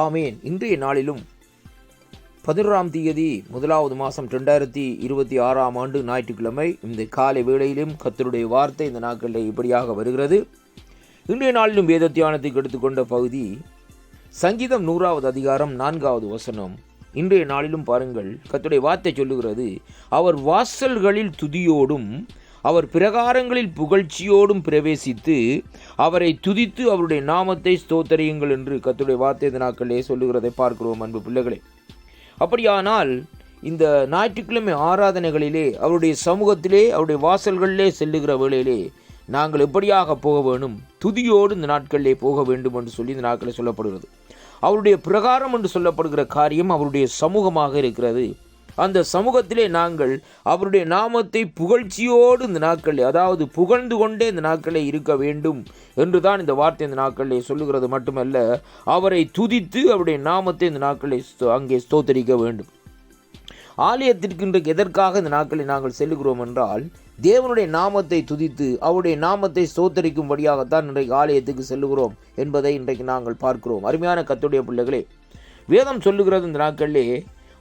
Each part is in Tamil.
ஆமேன். இன்றைய நாளிலும் 11ஆம் தேதி 1வது மாதம் 2026ஆம் ஆண்டு ஞாயிற்றுக்கிழமை இந்த காலை வேளையிலும் கர்த்தருடைய வார்த்தை இந்த நாட்களில் இப்படியாக வருகிறது. இன்றைய நாளிலும் வேத தியானத்துக்கு எடுத்துக்கொண்ட பகுதி சங்கீதம் 100வது அதிகாரம் 4வது வசனம். இன்றைய நாளிலும் பாருங்கள், கர்த்தருடைய வார்த்தை சொல்லுகிறது, அவர் வாசல்களில் துதியோடும் அவர் பிரகாரங்களில் புகழ்ச்சியோடும் பிரவேசித்து அவரை துதித்து அவருடைய நாமத்தை ஸ்தோத்தரியுங்கள் என்று கர்த்தருடைய வார்த்தை இந்த நாட்களிலே சொல்லுகிறதை பார்க்கிறோம். அன்பு பிள்ளைகளே, அப்படியானால் இந்த ஞாயிற்றுக்கிழமை ஆராதனைகளிலே அவருடைய சமூகத்திலே அவருடைய வாசல்களிலே செல்லுகிற வேளையிலே நாங்கள் எப்படியாக போக வேணும்? துதியோடு இந்த நாட்களிலே போக வேண்டும் என்று சொல்லி இந்த நாட்களில் சொல்லப்படுகிறது. அவருடைய பிரகாரம் என்று சொல்லப்படுகிற காரியம் அவருடைய சமூகமாக இருக்கிறது. அந்த சமூகத்திலே நாங்கள் அவருடைய நாமத்தை புகழ்ச்சியோடு இந்த நாட்களில், அதாவது புகழ்ந்து கொண்டே இந்த நாட்களில் இருக்க வேண்டும் என்றுதான் இந்த வார்த்தை இந்த நாட்களில் சொல்லுகிறது. மட்டுமல்ல, அவரை துதித்து அவருடைய நாமத்தை இந்த நாட்களில் அங்கே ஸ்தோத்தரிக்க வேண்டும். ஆலயத்திற்கு இன்றைக்கு எதற்காக இந்த நாட்களில் நாங்கள் செல்லுகிறோம் என்றால், தேவனுடைய நாமத்தை துதித்து அவருடைய நாமத்தை ஸ்தோத்தரிக்கும்படியாகத்தான் இன்றைக்கு ஆலயத்துக்கு செல்லுகிறோம் என்பதை இன்றைக்கு நாங்கள் பார்க்கிறோம். அருமையான கர்த்தருடைய பிள்ளைகளே, வேதம் சொல்லுகிறது இந்த நாட்களிலே,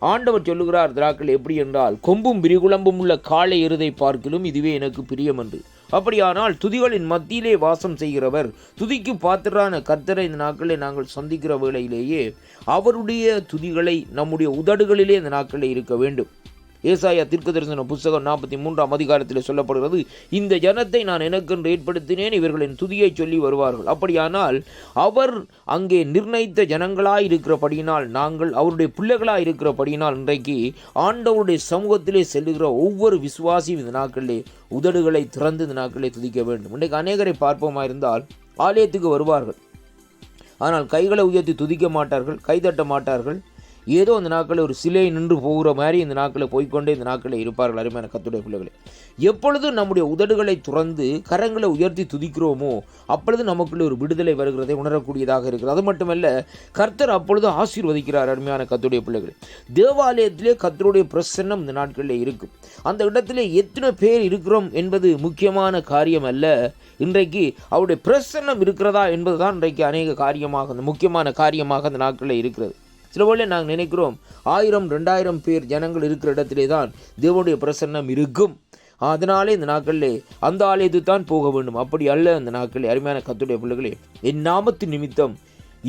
ஆண்டவர் சொல்லுகிறார் திராக்கள் எப்படி என்றால், கொம்பும் விரிகுளம்பும் உள்ள காளை எருதை பார்க்கிலும் இதுவே எனக்கு பிரியம் என்று. அப்படியானால் துதிகளின் மத்தியிலே வாசம் செய்கிறவர், துதிக்கு பாத்திரான கர்த்தரை இந்த நாட்களிலே நாங்கள் சந்திக்கிற வேளையிலேயே அவருடைய துதிகளை நம்முடைய உதடுகளிலே இந்த நாட்களிலே இருக்க வேண்டும். ஏசாயா தீர்க்கதரிசன புத்தகம் 43ஆம் அதிகாரத்தில் சொல்லப்படுகிறது, இந்த ஜனத்தை நான் எனக்கென்று ஏற்படுத்தினேன், இவர்களின் துதியை சொல்லி வருவார்கள். அப்படியானால் அவர் அங்கே நிர்ணயித்த ஜனங்களாய் இருக்கிறபடியினால், நாங்கள் அவருடைய பிள்ளைகளாய் இருக்கிறபடியினால் இன்றைக்கு ஆண்டவருடைய சமூகத்திலே செல்லுகிற ஒவ்வொரு விசுவாசியும் இந்த நாட்களிலே உதடுகளை திறந்து இந்த நாட்களிலே துதிக்க வேண்டும். இன்றைக்கு அநேகரை பார்ப்போமா இருந்தால் ஆலயத்துக்கு வருவார்கள், ஆனால் கைகளை உயர்த்தி துதிக்க மாட்டார்கள், கைதட்ட மாட்டார்கள். ஏதோ இந்த நாட்களில் ஒரு சிலை நின்று போகிற மாதிரி இந்த நாட்களில் போய்கொண்டே இந்த நாட்களில் இருப்பார்கள். அருமையான கர்த்தருடைய பிள்ளைகளே, எப்பொழுது நம்முடைய உதடுகளை துறந்து கரங்களை உயர்த்தி துதிக்கிறோமோ அப்பொழுது நமக்குள்ள ஒரு விடுதலை வருகிறதை உணரக்கூடியதாக இருக்கிறது. அது மட்டுமல்ல, கர்த்தர் அப்பொழுது ஆசீர்வதிக்கிறார். அருமையான கர்த்தருடைய பிள்ளைகளே, தேவாலயத்திலே கர்த்தருடைய பிரசன்னம் இந்த நாட்களில் இருக்கும். அந்த இடத்திலே எத்தனை பேர் இருக்கிறோம் என்பது முக்கியமான காரியம் அல்ல. இன்றைக்கு அவருடைய பிரசன்னம் இருக்கிறதா என்பதுதான் இன்றைக்கு அநேக காரியமாக, அந்த முக்கியமான காரியமாக அந்த நாட்களில் இருக்கிறது. சில வேளை நாங்கள் நினைக்கிறோம் 1000-2000 பேர் ஜனங்கள் இருக்கிற இடத்திலே தான் தேவனுடைய பிரசன்னம் இருக்கும், அதனாலே இந்த நாட்களிலே அந்த ஆலயத்துக்கு தான் போக வேண்டும். அப்படி அல்ல. இந்த நாட்களில் அருமையான கர்த்தருடைய பிள்ளைகளே, என் நாமத்து நிமித்தம்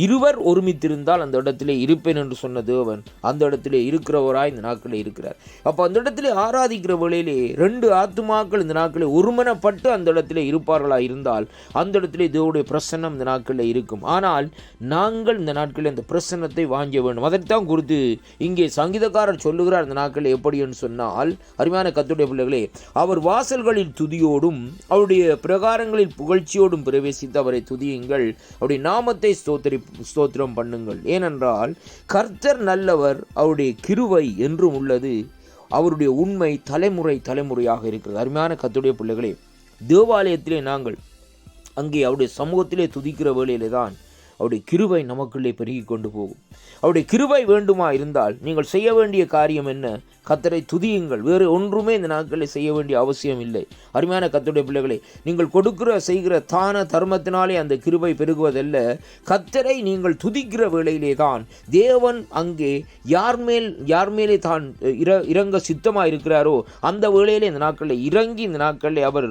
இருவர் ஒருமித்திருந்தால் அந்த இடத்திலே இருப்பேன் என்று சொன்ன தேவன் அந்த இடத்திலே இருக்கிறவராய் இந்த நாட்களில் இருக்கிறார். அப்போ அந்த இடத்திலே ஆராதிக்கிற வேளையிலே 2 ஆத்துமாக்கள் இந்த நாட்களில் ஒருமனப்பட்டு அந்த இடத்திலே இருப்பார்களாக இருந்தால் அந்த இடத்திலே தேவனுடைய பிரசன்னம் இந்த நாட்களில் இருக்கும். ஆனால் நாங்கள் இந்த நாட்களில் அந்த பிரசன்னத்தை வாங்க வேண்டும். அதைத்தான் குறித்து இங்கே சங்கீதக்காரர் சொல்லுகிறார். இந்த நாட்களில் எப்படி என்று சொன்னால், அருமையான கர்த்தருடைய பிள்ளைகளே, அவர் வாசல்களில் துதியோடும் அவருடைய பிரகாரங்களில் புகழ்ச்சியோடும் பிரவேசித்து அவரை துதியுங்கள், அவருடைய நாமத்தை ஸ்தோத்திரம் பண்ணுங்கள். ஏனென்றால் கர்த்தர் நல்லவர், அவருடைய கிருபை என்றும் உள்ளது, அவருடைய உண்மை தலைமுறையாக இருக்கிறது. அருமையான கர்த்தருடைய பிள்ளைகளே, தேவாலயத்திலே நாங்கள் அங்கே அவருடைய சமூகத்திலே துதிக்கிற வேளையிலே தான் அவருடைய கிருபை நமக்குள்ளே பெருகி கொண்டு போகும். அவருடைய கிருபை வேண்டுமா இருந்தால் நீங்கள் செய்ய வேண்டிய காரியம் என்ன? கர்த்தரை துதியுங்கள். வேறு ஒன்றுமே இந்த நாட்களில் செய்ய வேண்டிய அவசியம் இல்லை. அருமையான கர்த்தருடைய பிள்ளைகளே, நீங்கள் செய்கிற தான தர்மத்தினாலே அந்த கிருபை பெருகுவதல்ல. கர்த்தரை நீங்கள் துதிக்கிற வேளையிலே தான் தேவன் அங்கே யார் மேலே தான் இறங்க சித்தமாக இருக்கிறாரோ அந்த வேளையிலே இந்த நாட்களில் இறங்கி இந்த நாட்களில் அவர்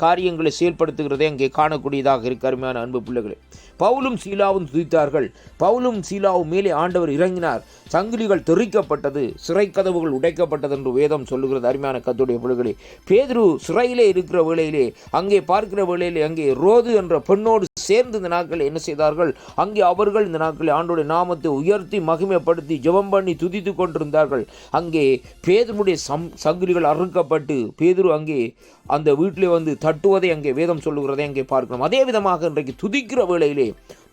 காரியங்களை செயல்படுத்துகிறதை அங்கே காணக்கூடியதாக இருக்கு. அருமையான அன்பு பிள்ளைகளே, பவுலும் சீலாவும் துதித்தார்கள். பவுலும் சீலாவும் மேலே ஆண்டவர் இறங்கினார். சங்கிலிகள் தெறிக்கப்பட்டது, சிறை கதவுகள் உடைக்கப்பட்டது என்று வேதம் சொல்லுகிறது. அருமையான கர்த்தருடைய பிள்ளைகளே, பேதுரு சிறையிலே இருக்கிற வேளையிலே அங்கே பார்க்கிற வேளையிலே அங்கே ரோது என்ற பெண்ணோடு சேர்ந்து இந்த நாட்களில் என்ன செய்தார்கள்? அங்கே அவர்கள் இந்த நாட்களில் ஆண்டோடைய நாமத்தை உயர்த்தி மகிமைப்படுத்தி ஜெபம் பண்ணி துதித்து கொண்டிருந்தார்கள். அங்கே பேதுருடைய சங்கிலிகள் அறுக்கப்பட்டு பேதுரு அங்கே அந்த வீட்டிலே வந்து தட்டுவதை அங்கே வேதம் சொல்லுகிறதை அங்கே பார்க்கணும். அதே விதமாக இன்றைக்கு துதிக்கிற வேளையிலே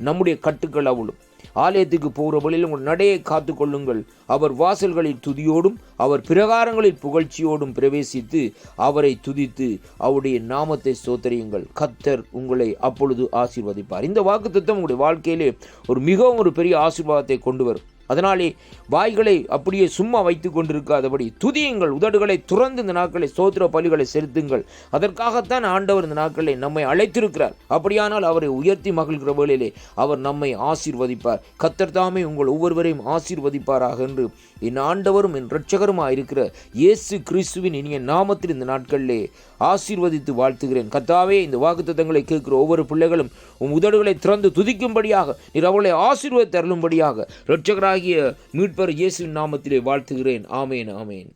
நம்முடைய கட்டுக்கள் அவுளும். ஆலயத்துக்கு போகிற வழியில் உங்கள் நடையை காத்து கொள்ளுங்கள். அவர் வாசல்களில் துதியோடும் அவர் பிரகாரங்களில் புகழ்ச்சியோடும் பிரவேசித்து அவரை துதித்து அவருடைய நாமத்தை ஸ்தோத்தரியுங்கள். கர்த்தர் உங்களை அப்பொழுது ஆசீர்வதிப்பார். இந்த வாக்குத்தத்தம் உங்களுடைய வாழ்க்கையிலே மிகவும் ஒரு பெரிய ஆசீர்வாதத்தை கொண்டு வரும். அதனாலே வாய்களை அப்படியே சும்மா வைத்து கொண்டிருக்காதபடி துதியுங்கள், உதடுகளை துறந்து இந்த நாட்களை ஸ்தோத்திர பலிகளை செலுத்துங்கள். அதற்காகத்தான் ஆண்டவர் இந்த நாட்களை நம்மை அழைத்திருக்கிறார். அப்படியானால் அவரை உயர்த்தி மகிழ்கிற வேளையிலே அவர் நம்மை ஆசீர்வதிப்பார். கர்த்தர் தாமே உங்கள் ஒவ்வொருவரையும் ஆசீர்வதிப்பாராக என்று என் ஆண்டவரும் என் இரட்சகருமாய் இருக்கிற இயேசு கிறிஸ்துவின் இனிய நாமத்தில் இந்த நாட்களிலே ஆசீர்வதித்து வாழ்த்துகிறேன். கர்த்தாவே, இந்த வாக்குத்தத்தங்களை கேட்கிற ஒவ்வொரு பிள்ளைகளும் உதடுகளை திறந்து துதிக்கும்படியாக நீர் அவளை ஆசீர்வதித்து அருளும்படியாக இரட்சகராகிய மீட்பர் இயேசுவின் நாமத்திலே வாழ்த்துகிறேன். ஆமேன், ஆமேன்.